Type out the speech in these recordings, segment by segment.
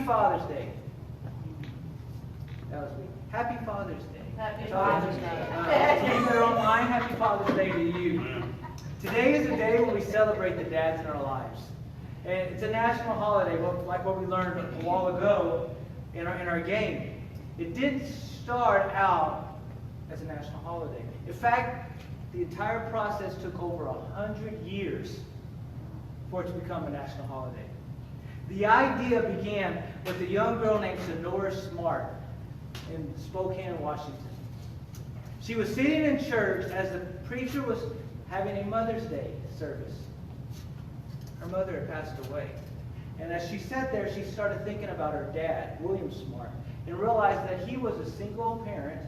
Father's Day. That was me. Happy Father's Day. Happy Father's Day. Keep that on mind. Happy Father's Day to you. Today is a day when we celebrate the dads in our lives. And it's a national holiday, like what we learned a while ago in our game. It didn't start out as a national holiday. In fact, the entire process took over 100 years for it to become a national holiday. The idea began with a young girl named Sonora Smart in Spokane, Washington. She was sitting in church as the preacher was having a Mother's Day service. Her mother had passed away. And as she sat there, she started thinking about her dad, William Smart, and realized that he was a single parent,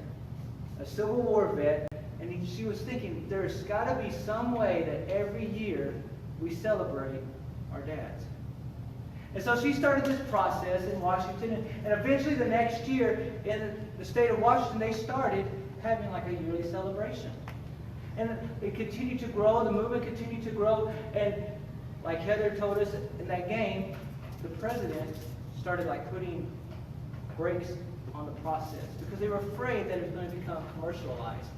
a Civil War vet, and she was thinking, there's got to be some way that every year we celebrate our dads. And so she started this process in Washington, and eventually the next year in the state of Washington, they started having like a yearly celebration. And it continued to grow, the movement continued to grow, and like Heather told us in that game, the president started like putting brakes on the process because they were afraid that it was going to become commercialized.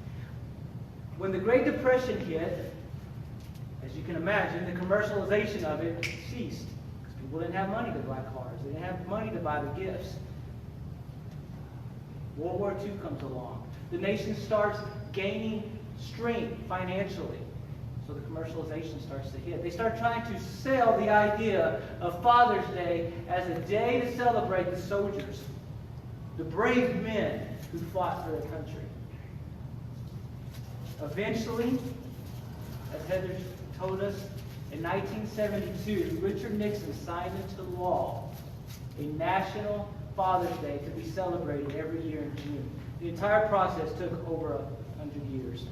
When the Great Depression hit, as you can imagine, the commercialization of it ceased. People didn't have money to buy cars. They didn't have money to buy the gifts. World War II comes along. The nation starts gaining strength financially. So the commercialization starts to hit. They start trying to sell the idea of Father's Day as a day to celebrate the soldiers, the brave men who fought for their country. Eventually, as Heather told us, in 1972, Richard Nixon signed into law a National Father's Day to be celebrated every year in June. The entire process took over 100 years.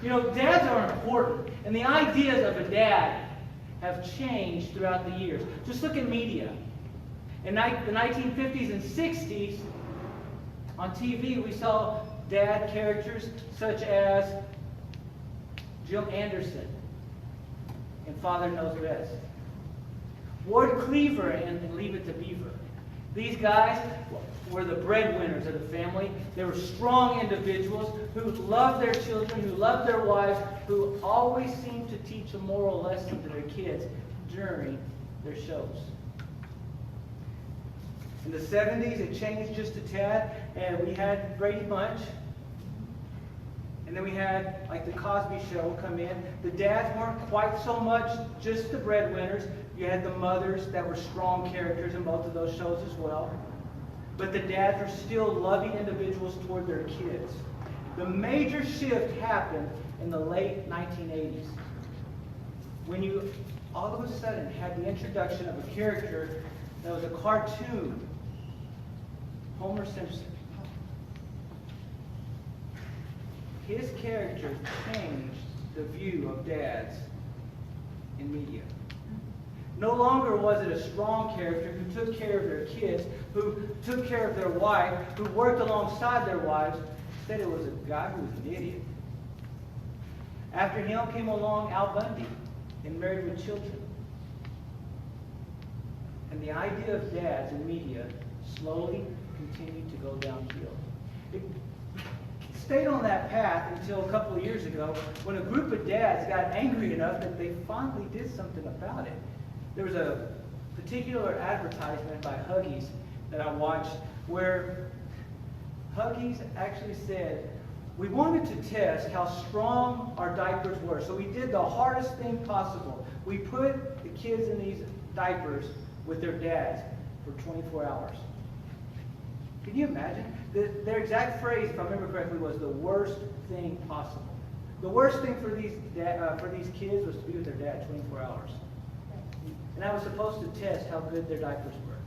You know, dads are important, and the ideas of a dad have changed throughout the years. Just look at media. In the 1950s and 60s, on TV, we saw dad characters such as Jim Anderson and Father Knows Best. Ward Cleaver and Leave It to Beaver. These guys were the breadwinners of the family. They were strong individuals who loved their children, who loved their wives, who always seemed to teach a moral lesson to their kids during their shows. In the 70s, it changed just a tad, and we had Brady Bunch. And then we had, like, the Cosby Show come in. The dads weren't quite so much just the breadwinners. You had the mothers that were strong characters in both of those shows as well. But the dads were still loving individuals toward their kids. The major shift happened in the late 1980s. When you all of a sudden had the introduction of a character that was a cartoon, Homer Simpson. His character changed the view of dads in media. No longer was it a strong character who took care of their kids, who took care of their wife, who worked alongside their wives. Instead, it was a guy who was an idiot. After him came along Al Bundy and Married with Children. And the idea of dads in media slowly continued to go downhill. It stayed on that path until a couple of years ago when a group of dads got angry enough that they finally did something about it. There was a particular advertisement by Huggies that I watched where Huggies actually said, we wanted to test how strong our diapers were, so we did the hardest thing possible. We put the kids in these diapers with their dads for 24 hours. Can you imagine? Their exact phrase, if I remember correctly, was the worst thing possible. The worst thing for these kids was to be with their dad 24 hours. And that was supposed to test how good their diapers were.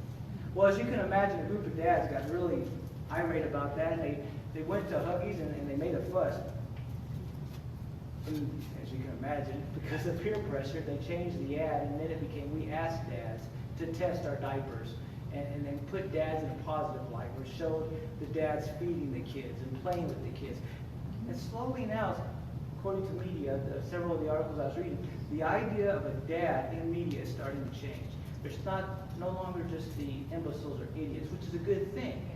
Well, as you can imagine, a group of dads got really irate about that, and they went to Huggies and they made a fuss. And as you can imagine, because of peer pressure, they changed the ad, and then it became, we asked dads to test our diapers. And then put dads in a positive light, where it showed the dads feeding the kids and playing with the kids. And slowly now, according to media, several of the articles I was reading, the idea of a dad in media is starting to change. There's not no longer just the imbeciles or idiots, which is a good thing.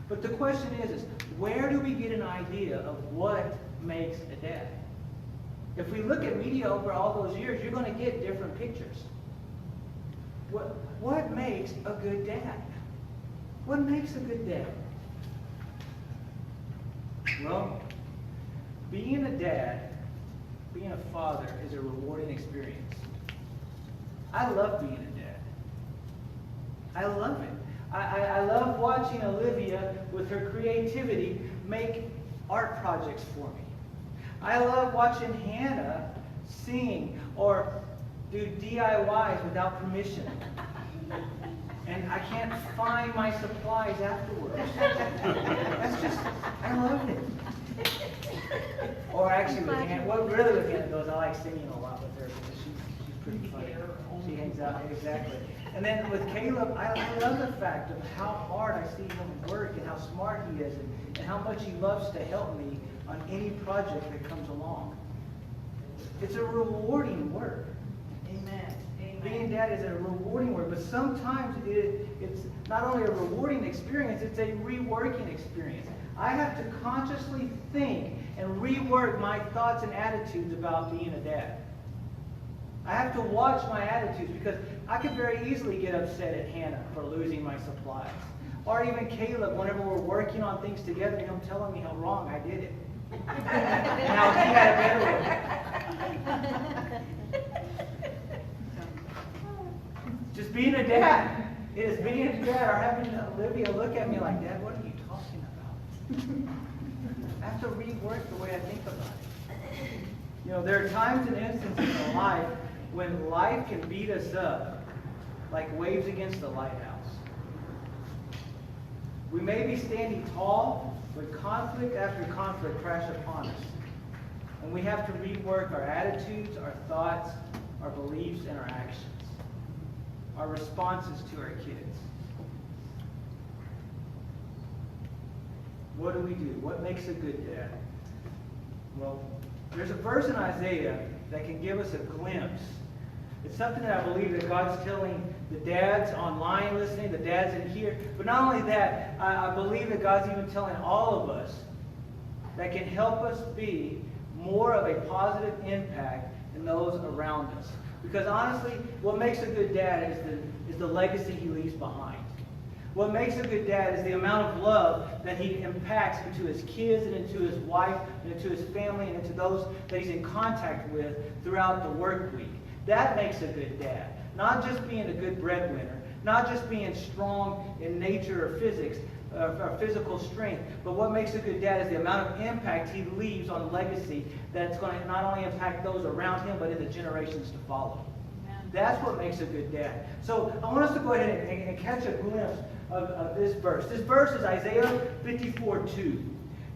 But the question is where do we get an idea of what makes a dad? If we look at media over all those years, you're going to get different pictures. What makes a good dad? What makes a good dad? Well, being a dad, being a father is a rewarding experience. I love being a dad. I love it. I love watching Olivia, with her creativity, make art projects for me. I love watching Hannah sing or do DIYs without permission. And I can't find my supplies afterwards. That's just, I love it. Or actually with Hannah, what really with Hannah goes, I like singing a lot with her because she's pretty funny. She hangs out, exactly. And then with Caleb, I love the fact of how hard I see him work and how smart he is and how much he loves to help me on any project that comes along. It's a rewarding work. Amen. Being dad is a rewarding work, but sometimes it's not only a rewarding experience, it's a reworking experience. I have to consciously think and rework my thoughts and attitudes about being a dad. I have to watch my attitudes because I could very easily get upset at Hannah for losing my supplies. Or even Caleb, whenever we're working on things together, him telling me how wrong I did it. And how he had a better way. Just being a dad. It is being a dad or having Olivia look at me like, Dad, what are you talking about? I have to rework the way I think about it. You know, there are times and instances in life when life can beat us up like waves against the lighthouse. We may be standing tall, but conflict after conflict crash upon us. And we have to rework our attitudes, our thoughts, our beliefs, and our actions. Our responses to our kids. What do we do? What makes a good dad? Well, there's a verse in Isaiah that can give us a glimpse. It's something that I believe that God's telling the dads online listening, the dads in here. But not only that, I believe that God's even telling all of us that can help us be more of a positive impact in those around us. Because honestly, what makes a good dad is the legacy he leaves behind. What makes a good dad is the amount of love that he impacts into his kids and into his wife and into his family and into those that he's in contact with throughout the work week. That makes a good dad. Not just being a good breadwinner, not just being strong in nature or physics, or physical strength, but what makes a good dad is the amount of impact he leaves on legacy that's going to not only impact those around him, but in the generations to follow. Amen. That's what makes a good dad. So I want us to go ahead and catch a glimpse of this verse. This verse is Isaiah 54:2.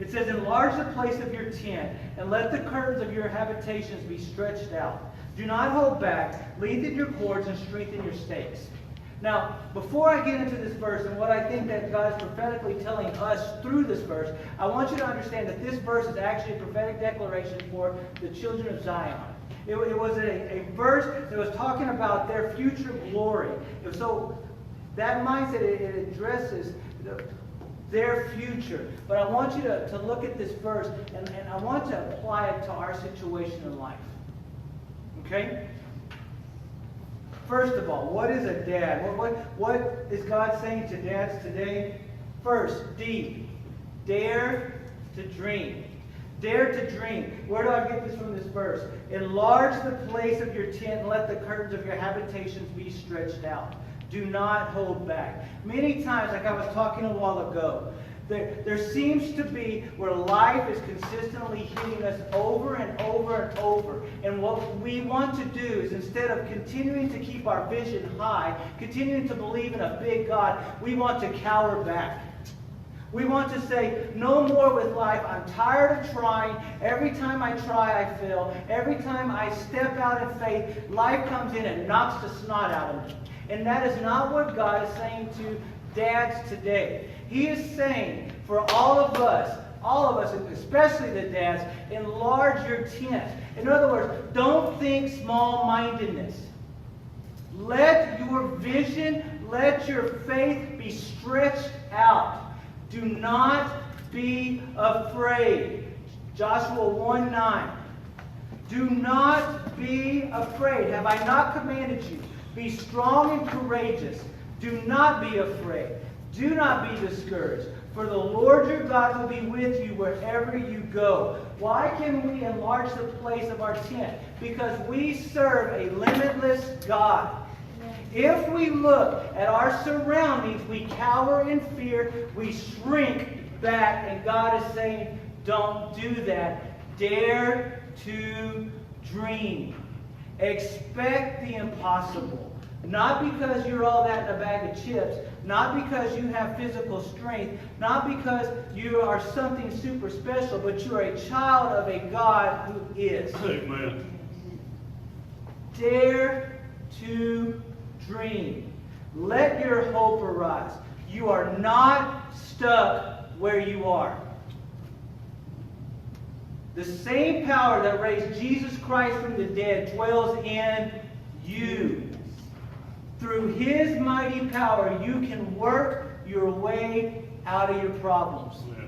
It says, "Enlarge the place of your tent, and let the curtains of your habitations be stretched out. Do not hold back. Lengthen your cords and strengthen your stakes." Now, before I get into this verse and what I think that God is prophetically telling us through this verse, I want you to understand that this verse is actually a prophetic declaration for the children of Zion. It was a verse that was talking about their future glory. And so that mindset, it addresses their future. But I want you to look at this verse and I want to apply it to our situation in life. Okay? First of all, what is a dad? What is God saying to dads today? First, D. Dare to dream. Dare to dream. Where do I get this from this verse? Enlarge the place of your tent and let the curtains of your habitations be stretched out. Do not hold back. Many times, like I was talking a while ago, there seems to be where life is consistently hitting us over and over and over. And what we want to do is, instead of continuing to keep our vision high, continuing to believe in a big God, we want to cower back. We want to say, no more with life. I'm tired of trying. Every time I try, I fail. Every time I step out in faith, life comes in and knocks the snot out of me. And that is not what God is saying to dads today. He is saying for all of us, and especially the dads, enlarge your tent. In other words, don't think small-mindedness. Let your vision, let your faith be stretched out. Do not be afraid. Joshua 1:9. Do not be afraid. Have I not commanded you? Be strong and courageous. Do not be afraid. Do not be discouraged. For the Lord your God will be with you wherever you go. Why can we enlarge the place of our tent? Because we serve a limitless God. If we look at our surroundings, we cower in fear, we shrink back, and God is saying, don't do that. Dare to dream. Expect the impossible. Not because you're all that in a bag of chips, not because you have physical strength, not because you are something super special, but you are a child of a God who is. Amen. Dare to dream. Let your hope arise. You are not stuck where you are. The same power that raised Jesus Christ from the dead dwells in you. Through His mighty power, you can work your way out of your problems. Yeah.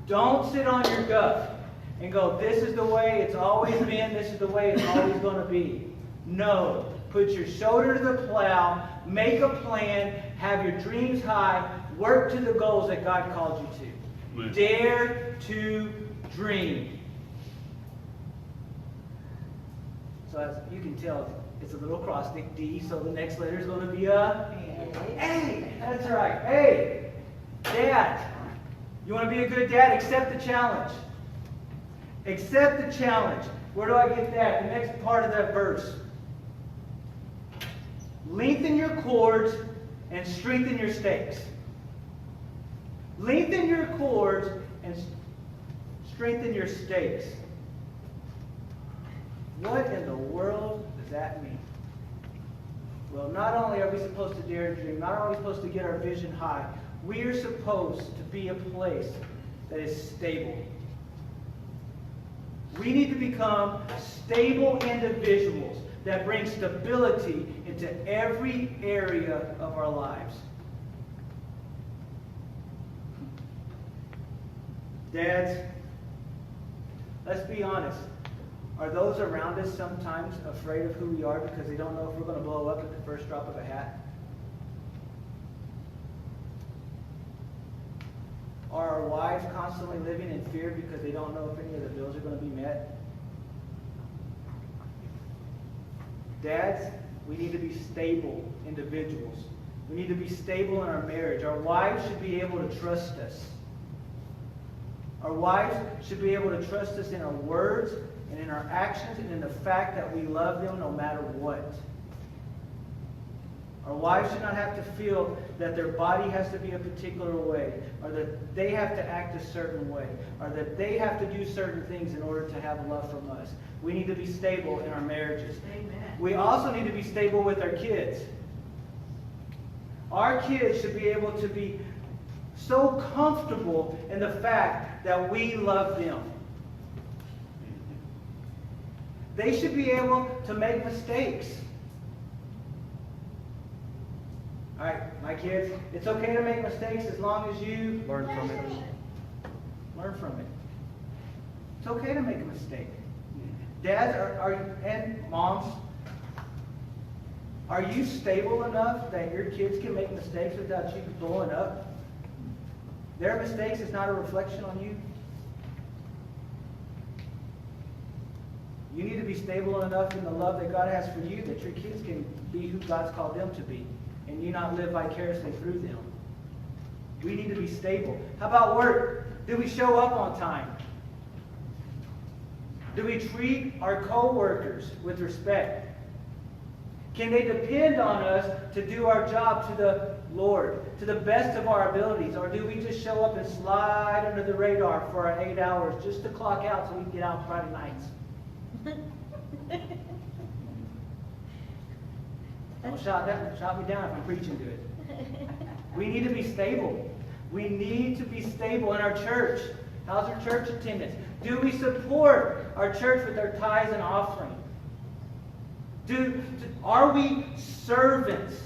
Don't sit on your gut and go, this is the way it's always been, this is the way it's always going to be. No. Put your shoulder to the plow, make a plan, have your dreams high, work to the goals that God called you to. Amen. Dare to dream. So as you can tell, it's a little acrostic, D, so the next letter is going to be a A. That's right. A. Dad. You want to be a good dad? Accept the challenge. Accept the challenge. Where do I get that? The next part of that verse. Lengthen your cords and strengthen your stakes. Lengthen your cords and strengthen your stakes. What in the world does that mean? Well, not only are we supposed to dare to dream, not only are we supposed to get our vision high, we are supposed to be a place that is stable. We need to become stable individuals that bring stability into every area of our lives. Dads, let's be honest. Are those around us sometimes afraid of who we are because they don't know if we're going to blow up at the first drop of a hat? Are our wives constantly living in fear because they don't know if any of the bills are going to be met? Dads, we need to be stable individuals. We need to be stable in our marriage. Our wives should be able to trust us. Our wives should be able to trust us in our words and in our actions and in the fact that we love them no matter what. Our wives should not have to feel that their body has to be a particular way, or that they have to act a certain way, or that they have to do certain things in order to have love from us. We need to be stable in our marriages. Amen. We also need to be stable with our kids. Our kids should be able to be so comfortable in the fact that we love them. They should be able to make mistakes. All right, my kids, it's okay to make mistakes as long as you Learn from it. learn from it. It's okay to make a mistake. Dads and moms, are you stable enough that your kids can make mistakes without you blowing up? Their mistakes is not a reflection on you. You need to be stable enough in the love that God has for you that your kids can be who God's called them to be, and you not live vicariously through them. We need to be stable. How about work? Do we show up on time? Do we treat our co-workers with respect? Can they depend on us to do our job to the Lord, to the best of our abilities? Or do we just show up and slide under the radar for our 8 hours just to clock out so we can get out Friday nights? Don't shot me down if I'm preaching good. We need to be stable. We need to be stable in our church. How's our church attendance? Do we support our church with our tithes and offering? Are we servants?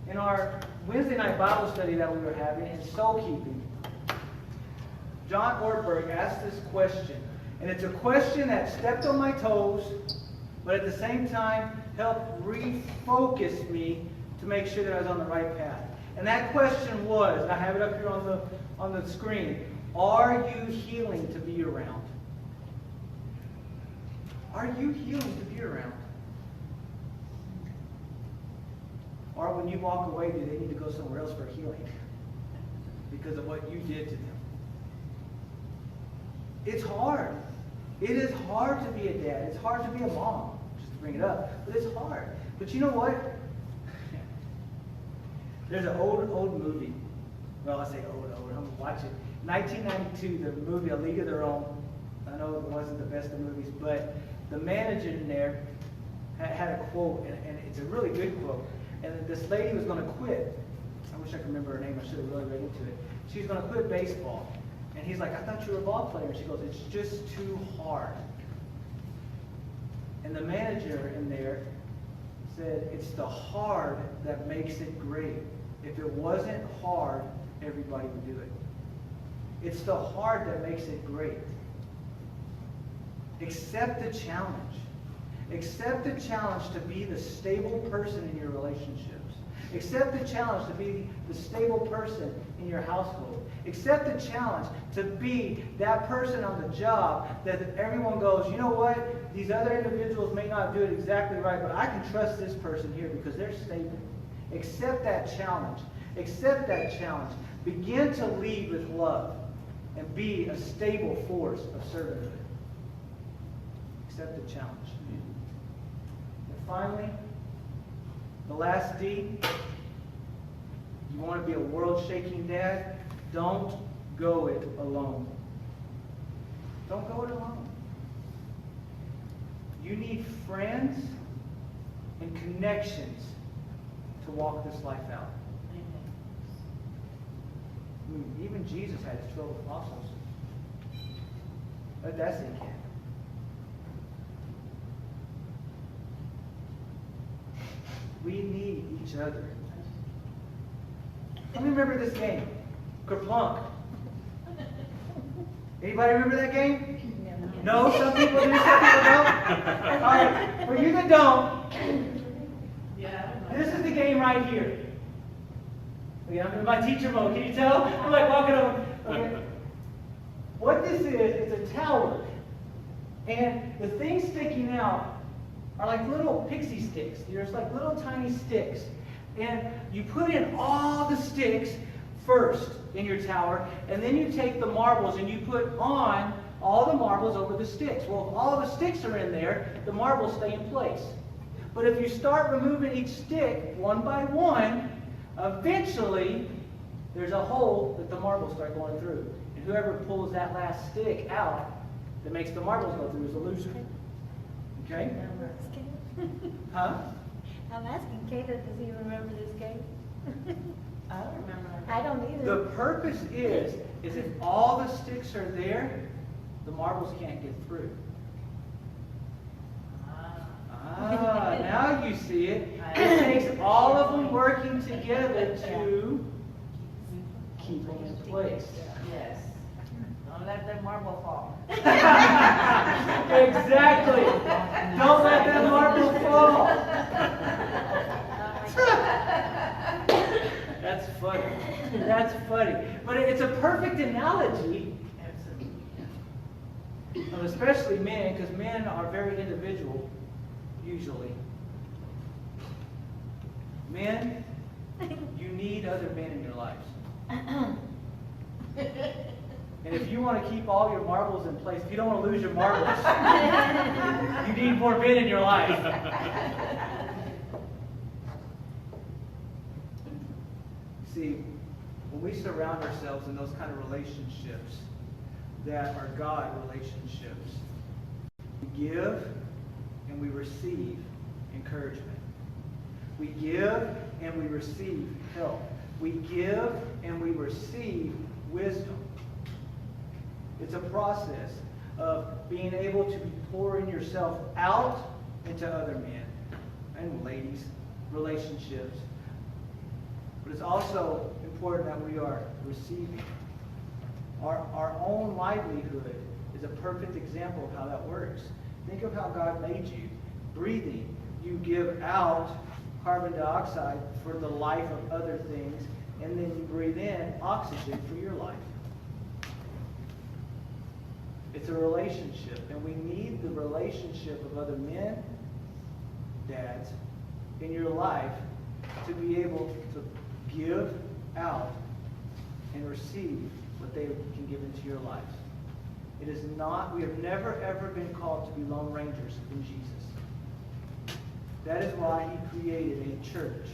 In our Wednesday night Bible study that we were having in soul keeping, John Ortberg asked this question. And it's a question that stepped on my toes, but at the same time helped refocus me to make sure that I was on the right path. And that question was, I have it up here on the screen, are you healing to be around? Are you healing to be around? Or when you walk away, do they need to go somewhere else for healing because of what you did to them? It's hard. It is hard to be a dad. It's hard to be a mom, just to bring it up. But it's hard. But you know what? There's an old movie. Well, I say old. I'm going to watch it. 1992, the movie A League of Their Own. I know it wasn't the best of movies, but the manager in there had a quote, and it's a really good quote. And this lady was going to quit. I wish I could remember her name. I should have really read into it. She was going to quit baseball. And he's like, I thought you were a ball player. She goes, it's just too hard. And the manager in there said, it's the hard that makes it great. If it wasn't hard, everybody would do it. It's the hard that makes it great. Accept the challenge. Accept the challenge to be the stable person in your relationships. Accept the challenge to be the stable person in your household. Accept the challenge to be that person on the job that everyone goes, you know what? These other individuals may not do it exactly right, but I can trust this person here because they're stable. Accept that challenge. Accept that challenge. Begin to lead with love and be a stable force of servanthood. Accept the challenge. And finally, the last D, you want to be a world-shaking dad? Don't go it alone. Don't go it alone. You need friends and connections to walk this life out. Even Jesus had his 12 apostles. Let that sink in. We need each other. Let me remember this game. Kerplunk. Anybody remember that game? No? Some people do, some people don't? Alright, for you that don't, this is the game right here. Okay, I'm in my teacher mode. Can you tell? I'm like walking over. Okay. What this is, it's a tower. And the things sticking out are like little pixie sticks. There's like little tiny sticks. And you put in all the sticks first in your tower, and then you take the marbles and you put on all the marbles over the sticks. Well, if all the sticks are in there, the marbles stay in place. But if you start removing each stick one by one, eventually there's a hole that the marbles start going through. And whoever pulls that last stick out that makes the marbles go through is a loser. Okay? Huh? I'm asking Caleb, does he remember this game? I don't remember. I don't either. The purpose is if all the sticks are there, the marbles can't get through. Now you see it. It takes all of them working together to keep them in place. Yes. Don't let that marble fall. Exactly. Don't let that marble fall. That's funny. That's funny. But it's a perfect analogy, especially men, because men are very individual, usually. Men, you need other men in your lives. And if you want to keep all your marbles in place, if you don't want to lose your marbles, you need more men in your life. See, when we surround ourselves in those kind of relationships that are God relationships, we give and we receive encouragement. We give and we receive help. We give and we receive wisdom. It's a process of being able to be pouring yourself out into other men and ladies, relationships. But it's also important that we are receiving. Our own livelihood is a perfect example of how that works. Think of how God made you. Breathing, you give out carbon dioxide for the life of other things, and then you breathe in oxygen for your life. It's a relationship, and we need the relationship of other men, dads, in your life to be able to give out and receive what they can give into your lives. It is not, we have never ever been called to be lone rangers in Jesus. That is why He created a church.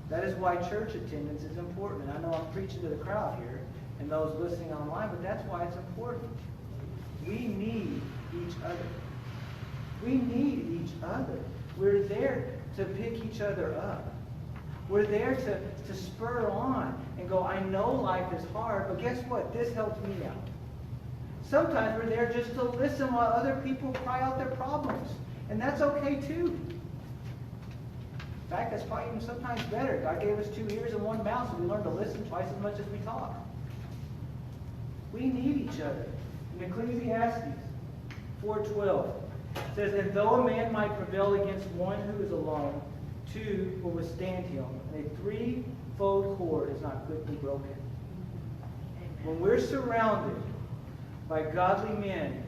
That is why church attendance is important. And I know I'm preaching to the crowd here and those listening online, but that's why it's important. We need each other. We need each other. We're there to pick each other up. We're there to spur on and go, I know life is hard, but guess what? This helps me out. Sometimes we're there just to listen while other people cry out their problems. And that's okay too. In fact, that's probably even sometimes better. God gave us 2 ears and 1 mouth, so we learn to listen twice as much as we talk. We need each other. In Ecclesiastes 4:12, it says, and though a man might prevail against one who is alone, 2 will withstand him, and a 3-fold cord is not quickly broken. Amen. When we're surrounded by godly men,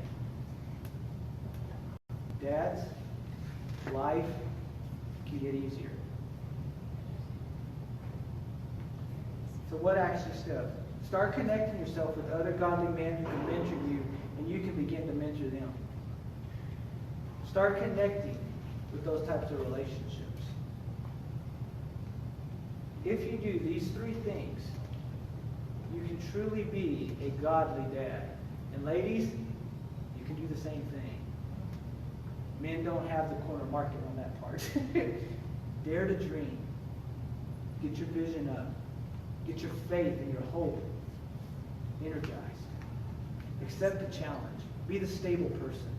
dads, life can get easier. So what action step? Start connecting yourself with other godly men who can mentor you, and you can begin to mentor them. Start connecting with those types of relationships. If you do these 3 things, you can truly be a godly dad. And ladies, you can do the same thing. Men don't have the corner market on that part. Dare to dream. Get your vision up. Get your faith and your hope energized. Accept the challenge. Be the stable person.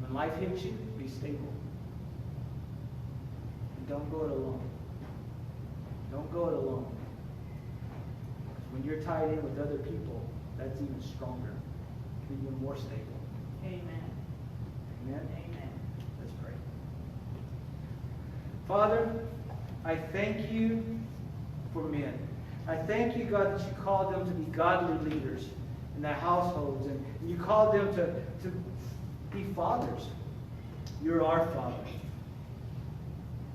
When life hits you, be stable. And don't go it alone. Don't go it alone. Because when you're tied in with other people, that's even stronger. Even more stable. Amen. Amen? Amen. Let's pray. Father, I thank you for men. I thank you, God, that you called them to be godly leaders in their households, and you called them to be fathers. You're our Father.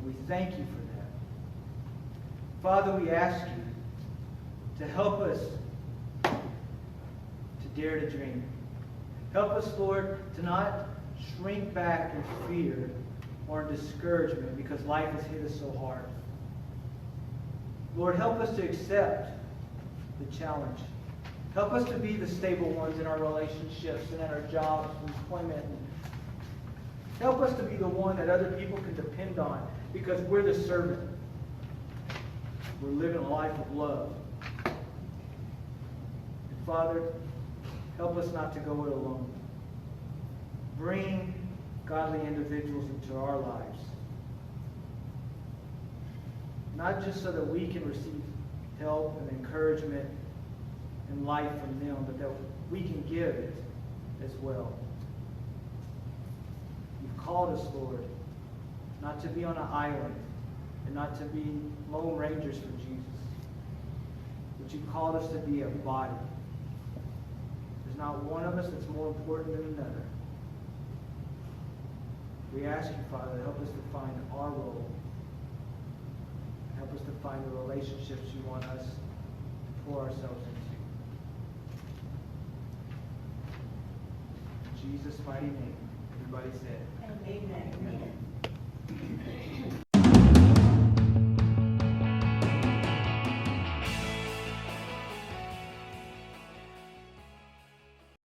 We thank you for that. Father, we ask you to help us to dare to dream. Help us, Lord, to not shrink back in fear or in discouragement because life has hit us so hard. Lord, help us to accept the challenge. Help us to be the stable ones in our relationships and at our jobs and employment. Help us to be the one that other people can depend on because we're the servant. We're living a life of love. And Father, help us not to go it alone. Bring godly individuals into our lives. Not just so that we can receive help and encouragement and life from them, but that we can give it as well. You've called us, Lord, not to be on an island and not to be lone rangers for Jesus, but you've called us to be a body. There's not one of us that's more important than another. We ask you, Father, to help us to find our role. Help us to find the relationships you want us to pour ourselves into. In Jesus' mighty name, everybody said. Amen. Amen.